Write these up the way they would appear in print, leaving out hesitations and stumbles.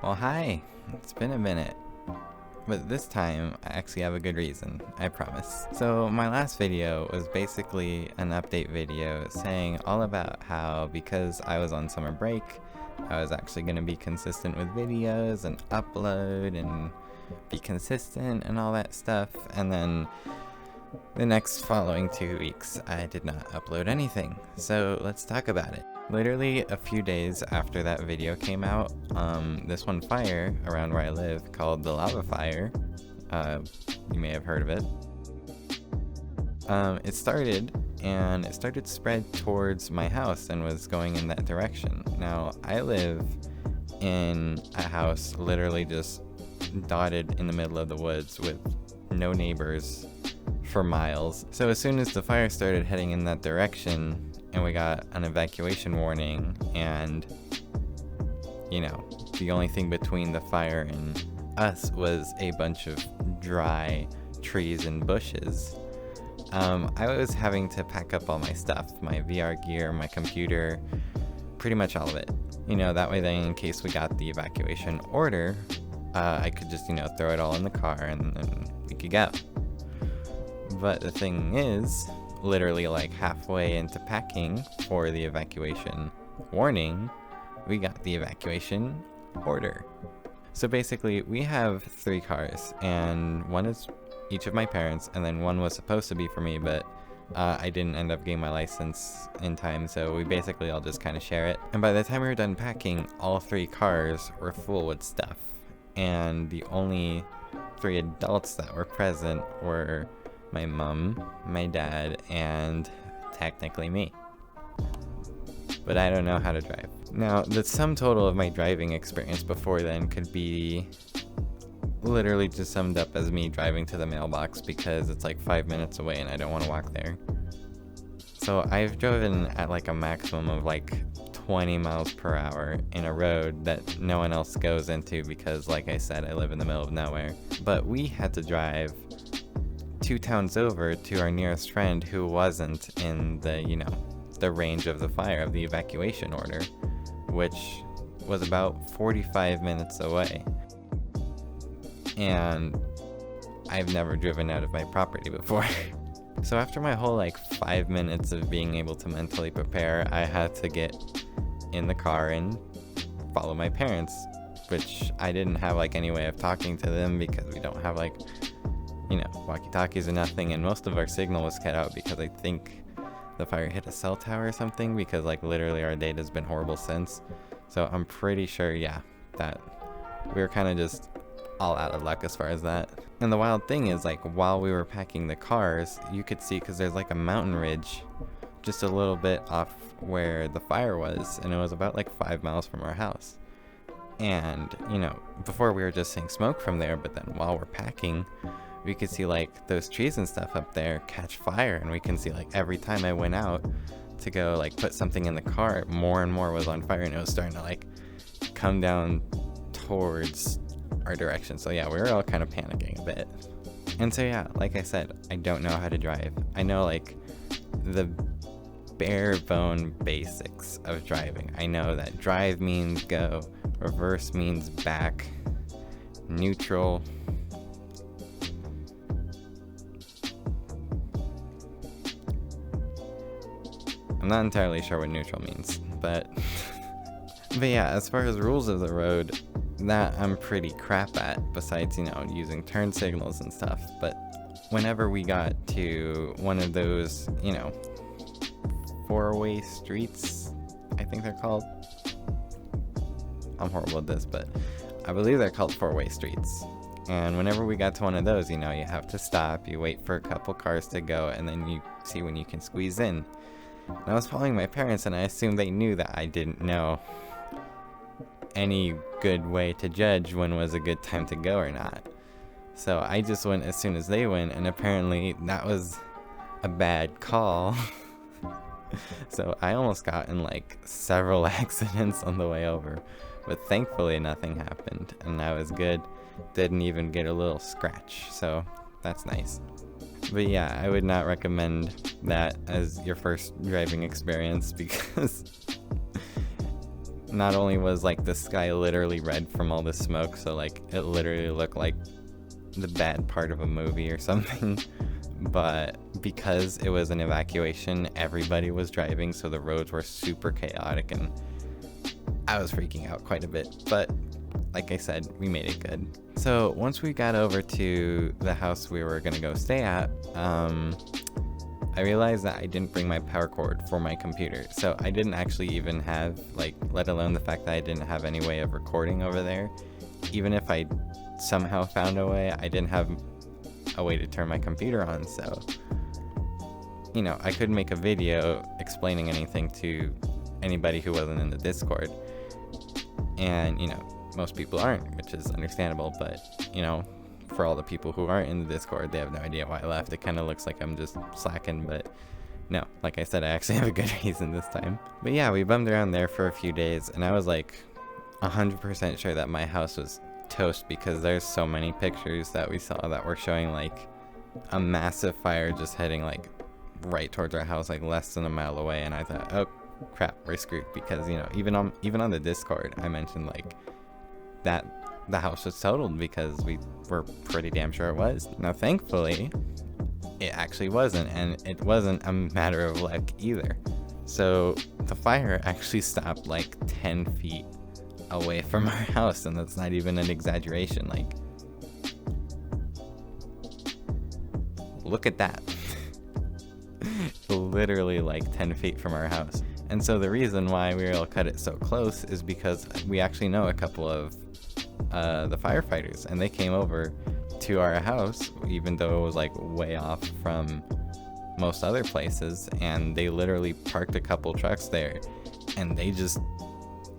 Well, hi. It's been a minute. But this time, I actually have a good reason, I promise. So my last video was basically an update video saying all about how because I was on summer break, I was actually going to be consistent with videos and upload and be consistent and all that stuff. And then the next following 2 weeks, I did not upload anything. So let's talk about it. Literally a few days after that video came out, this one fire around where I live called the lava fire, you may have heard of it, it started to spread towards my house and was going in that direction. Now, I live in a house literally just dotted in the middle of the woods with no neighbors for miles. So as soon as the fire started heading in that direction, and we got an evacuation warning, and the only thing between the fire and us was a bunch of dry trees and bushes. I was having to pack up all my stuff, my VR gear, my computer, pretty much all of it. That way then in case we got the evacuation order, I could just, throw it all in the car and then we could go. But the thing is, literally like halfway into packing for the evacuation warning, we got the evacuation order. So basically we have 3 cars, and one is each of my parents, and then one was supposed to be for me, but I didn't end up getting my license in time, so we basically all just kind of share it. And by the time we were done packing, all 3 cars were full with stuff, and the only 3 adults that were present were my mom, my dad, and technically me. But I don't know how to drive. Now, the sum total of my driving experience before then could be literally just summed up as me driving to the mailbox because it's like 5 minutes away and I don't want to walk there. So I've driven at like a maximum of like 20 miles per hour in a road that no one else goes into because, like I said, I live in the middle of nowhere. But we had to drive 2 towns over to our nearest friend who wasn't in the range of the fire of the evacuation order, which was about 45 minutes away. And I've never driven out of my property before. So after my whole 5 minutes of being able to mentally prepare, I had to get in the car and follow my parents, which I didn't have any way of talking to them because we don't have walkie-talkies or nothing, and most of our signal was cut out because I think the fire hit a cell tower or something, because literally our data's been horrible since. So I'm pretty sure, that we were kind of just all out of luck as far as that. And the wild thing is, while we were packing the cars, you could see, because there's a mountain ridge just a little bit off where the fire was, and it was about 5 miles from our house. And before we were just seeing smoke from there, but then while we're packing, we could see those trees and stuff up there catch fire, and we can see every time I went out to go put something in the car, more and more was on fire, and it was starting to come down towards our direction. So yeah, we were all kind of panicking a bit. And so yeah, like I said, I don't know how to drive. I know the bare bone basics of driving. I know that drive means go, reverse means back, neutral. I'm not entirely sure what neutral means, but yeah, as far as rules of the road, that I'm pretty crap at, besides, using turn signals and stuff. But whenever we got to one of those, 4-way streets, I think they're called. I'm horrible at this, but I believe they're called 4-way streets. And whenever we got to one of those, you have to stop, you wait for a couple cars to go, and then you see when you can squeeze in. And I was following my parents, and I assumed they knew that I didn't know any good way to judge when was a good time to go or not. So I just went as soon as they went, and apparently that was a bad call. So I almost got in several accidents on the way over, but thankfully nothing happened, and I was good. Didn't even get a little scratch, so that's nice. But yeah, I would not recommend that as your first driving experience because not only was like the sky literally red from all the smoke, so like it literally looked like the bad part of a movie or something, but because it was an evacuation, everybody was driving, so the roads were super chaotic, and I was freaking out quite a bit, but like I said, we made it good. So once we got over to the house we were gonna go stay at, I realized that I didn't bring my power cord for my computer, so I didn't actually even have, like, let alone the fact that I didn't have any way of recording over there. Even if I somehow found a way, I didn't have a way to turn my computer on, so, you know, I couldn't make a video explaining anything to anybody who wasn't in the Discord. And, you know, most people aren't, which is understandable, but, you know, for all the people who aren't in the Discord, they have no idea why I left. It kind of looks like I'm just slacking, but no, like I said, I actually have a good reason this time. But yeah, we bummed around there for a few days, and I was like 100% sure that my house was toast, because there's so many pictures that we saw that were showing like a massive fire just heading like right towards our house, like less than a mile away, and I thought, oh crap, we're screwed, because, you know, even on the Discord, I mentioned like that the house was totaled, because we were pretty damn sure it was. Now, thankfully, it actually wasn't, and it wasn't a matter of luck either. So the fire actually stopped like 10 feet away from our house, and that's not even an exaggeration. Like, look at that. Literally like 10 feet from our house. And so the reason why we were able to cut it so close is because we actually know a couple of the firefighters, and they came over to our house, even though it was like way off from most other places, and they literally parked a couple trucks there, and they just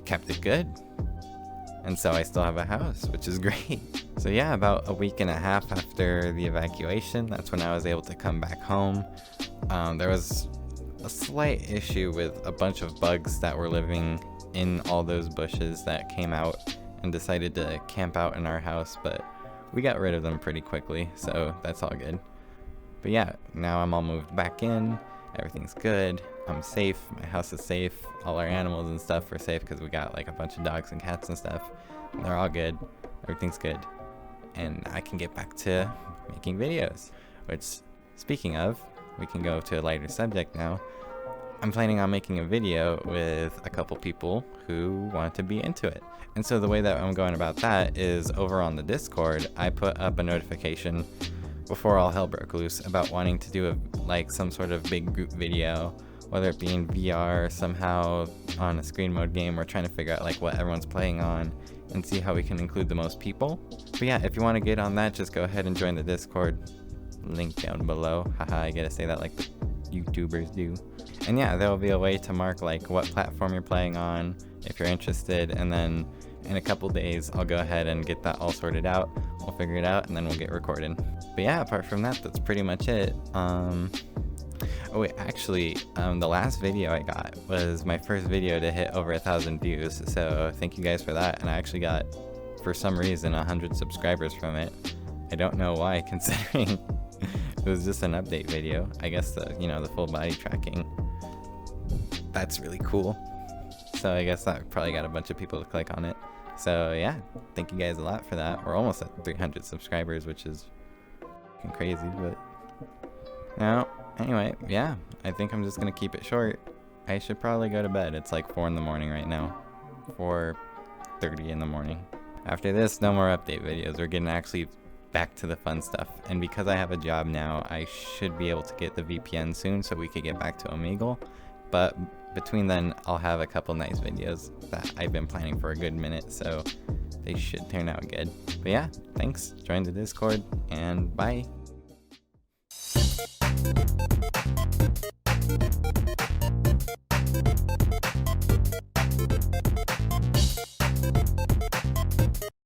kept it good. And so I still have a house, which is great. So yeah, about a week and a half after the evacuation, that's when I was able to come back home. There was a slight issue with a bunch of bugs that were living in all those bushes that came out and decided to camp out in our house, but we got rid of them pretty quickly, so that's all good. But yeah, now I'm all moved back in, everything's good, I'm safe, my house is safe, all our animals and stuff are safe, because we got like a bunch of dogs and cats and stuff. They're all good, everything's good, and I can get back to making videos. Which, speaking of, we can go to a lighter subject now. I'm planning on making a video with a couple people who want to be into it. And so the way that I'm going about that is over on the Discord, I put up a notification before all hell broke loose about wanting to do some sort of big group video, whether it be in VR or somehow on a screen mode game. We're trying to figure out like what everyone's playing on and see how we can include the most people. But yeah, if you want to get on that, just go ahead and join the Discord. Link down below. Haha, I gotta say that like the YouTubers do. And yeah, there will be a way to mark like what platform you're playing on if you're interested, and then in a couple days I'll go ahead and get that all sorted out. We'll figure it out and then we'll get recording. But yeah, apart from that, that's pretty much it. Oh wait, actually, the last video I got was my first video to hit over 1,000 views, so thank you guys for that. And I actually got, for some reason, 100 subscribers from it. I don't know why, considering it was just an update video. I guess the full body tracking, that's really cool. So I guess that probably got a bunch of people to click on it. So yeah, thank you guys a lot for that. We're almost at 300 subscribers, which is fucking crazy, but now, anyway, yeah, I think I'm just gonna keep it short. I should probably go to bed. It's like 4 in the morning right now. 4:30 in the morning. After this, no more update videos. We're getting actually back to the fun stuff. And because I have a job now, I should be able to get the VPN soon so we could get back to Omegle. But between then, I'll have a couple nice videos that I've been planning for a good minute, so they should turn out good. But yeah, thanks. Join the Discord, and bye.